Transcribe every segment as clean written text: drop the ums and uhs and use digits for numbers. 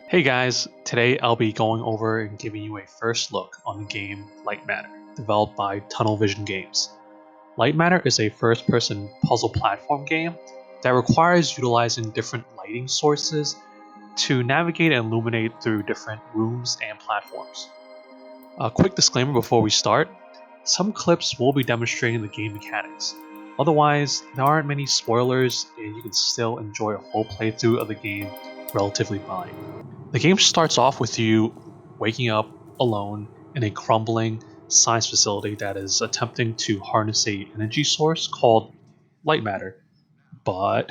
Hey guys, today I'll be going over and giving you a first look on the game Lightmatter, developed by Tunnel Vision Games. Lightmatter is a first person puzzle platform game that requires utilizing different lighting sources to navigate and illuminate through different rooms and platforms. A quick disclaimer before we start, some clips will be demonstrating the game mechanics. Otherwise, there aren't many spoilers and you can still enjoy a full playthrough of the game relatively fine. The game starts off with you waking up alone in a crumbling science facility that is attempting to harness a energy source called light matter. But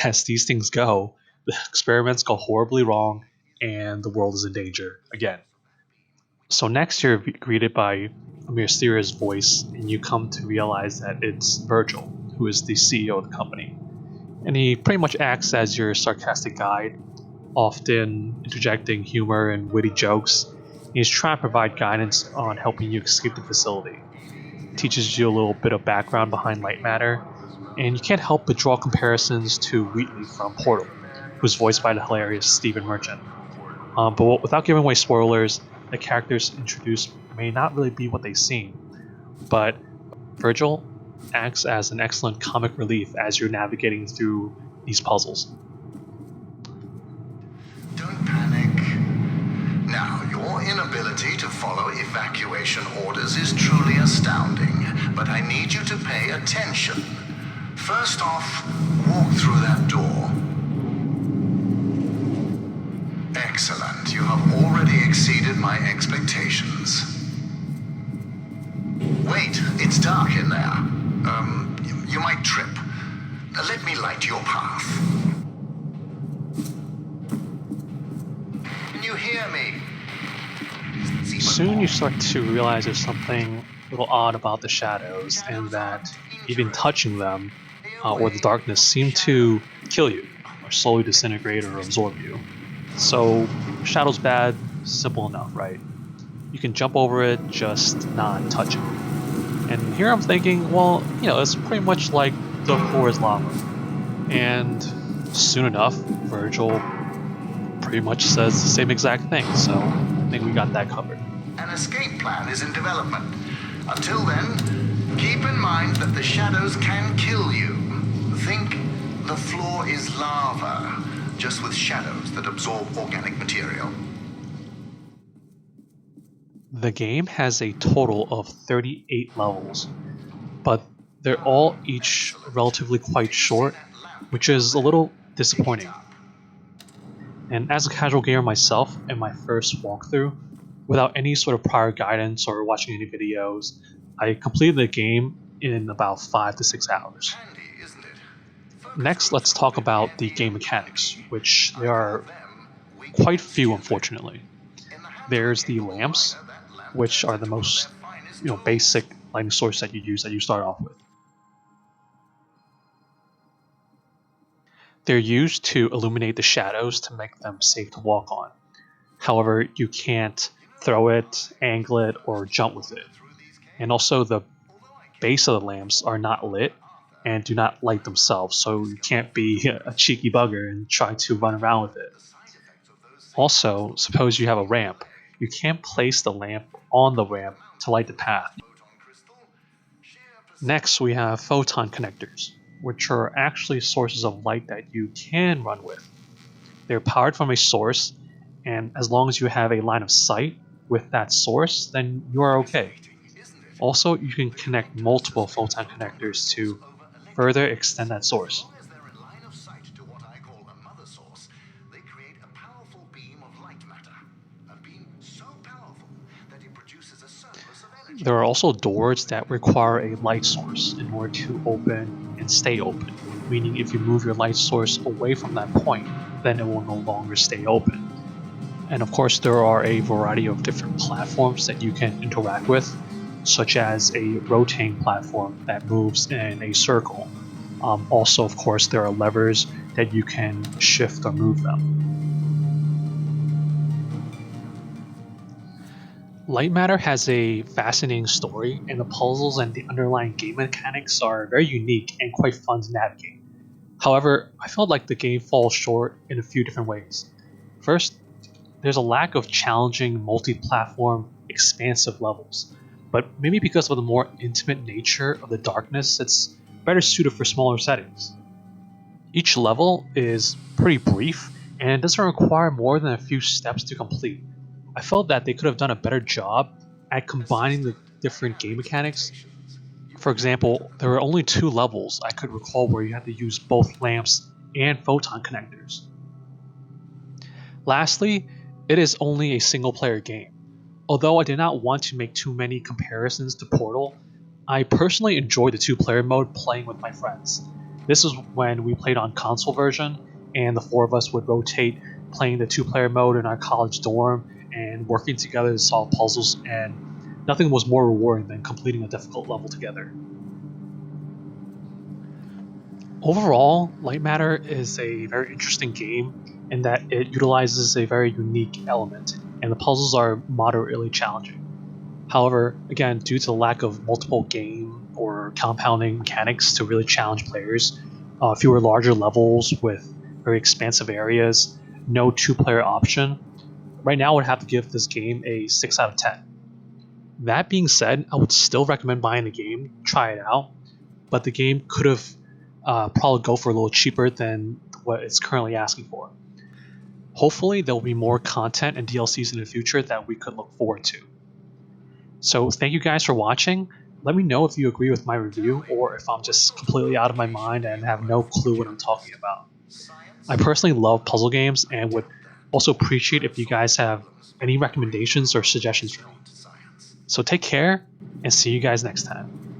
as these things go, the experiments go horribly wrong and the world is in danger again. So next you're greeted by a mysterious voice and you come to realize that it's Virgil, who is the CEO of the company. And he pretty much acts as your sarcastic guide, often interjecting humor and witty jokes. He's trying to provide guidance on helping you escape the facility. Teaches you a little bit of background behind light matter, and you can't help but draw comparisons to Wheatley from Portal, who's voiced by the hilarious Stephen Merchant. But without giving away spoilers, the characters introduced may not really be what they seem, but Virgil acts as an excellent comic relief as you're navigating through these puzzles. Don't panic. Now, your inability to follow evacuation orders is truly astounding, but I need you to pay attention. First off, walk through that door. Excellent. You have already exceeded my expectations. Wait, it's dark in there. You might trip. Let me light your path. Can you hear me? Soon you start to realize there's something a little odd about the shadows, and that even touching them or the darkness seem to kill you, or slowly disintegrate or absorb you. So, shadows bad, simple enough, right? You can jump over it, just not touch it. And here I'm thinking, well, it's pretty much like the floor is lava. And soon enough, Virgil pretty much says the same exact thing, so I think we got that covered. An escape plan is in development. Until then, keep in mind that the shadows can kill you. Think the floor is lava, just with shadows that absorb organic material. The game has a total of 38 levels, but they're all each relatively quite short, which is a little disappointing. And as a casual gamer myself, in my first walkthrough, without any sort of prior guidance or watching any videos, I completed the game in about 5 to 6 hours. Next, let's talk about the game mechanics, which there are quite few, unfortunately. There's the lamps, which are the most basic lighting source that you start off with. They're used to illuminate the shadows to make them safe to walk on. However, you can't throw it, angle it, or jump with it. And also the base of the lamps are not lit and do not light themselves, so you can't be a cheeky bugger and try to run around with it. Also, suppose you have a ramp. You can't place the lamp on the ramp to light the path. Next, we have photon connectors, which are actually sources of light that you can run with. They're powered from a source, and as long as you have a line of sight with that source, then you are okay. Also, you can connect multiple photon connectors to further extend that source. There are also doors that require a light source in order to open and stay open, meaning if you move your light source away from that point, then it will no longer stay open. And of course, there are a variety of different platforms that you can interact with, such as a rotating platform that moves in a circle. Also, of course, there are levers that you can shift or move them. Lightmatter has a fascinating story, and the puzzles and the underlying game mechanics are very unique and quite fun to navigate. However, I felt like the game falls short in a few different ways. First, there's a lack of challenging, multi-platform, expansive levels. But maybe because of the more intimate nature of the darkness, it's better suited for smaller settings. Each level is pretty brief and it doesn't require more than a few steps to complete. I felt that they could have done a better job at combining the different game mechanics. For example, there were only two levels I could recall where you had to use both lamps and photon connectors. Lastly, it is only a single player game. Although I did not want to make too many comparisons to Portal, I personally enjoyed the two-player mode playing with my friends. This was when we played on console version, and the four of us would rotate playing the two-player mode in our college dorm and working together to solve puzzles, and nothing was more rewarding than completing a difficult level together. Overall, Lightmatter is a very interesting game in that it utilizes a very unique element, and the puzzles are moderately challenging. However, again, due to the lack of multiple game or compounding mechanics to really challenge players, fewer larger levels with very expansive areas, no two-player option, right now I would have to give this game a 6 out of 10. That being said, I would still recommend buying the game, try it out, but the game could have probably go for a little cheaper than what it's currently asking for. Hopefully, there will be more content and DLCs in the future that we could look forward to. So thank you guys for watching. Let me know if you agree with my review or if I'm just completely out of my mind and have no clue what I'm talking about. I personally love puzzle games and would also appreciate if you guys have any recommendations or suggestions for me. So take care and see you guys next time.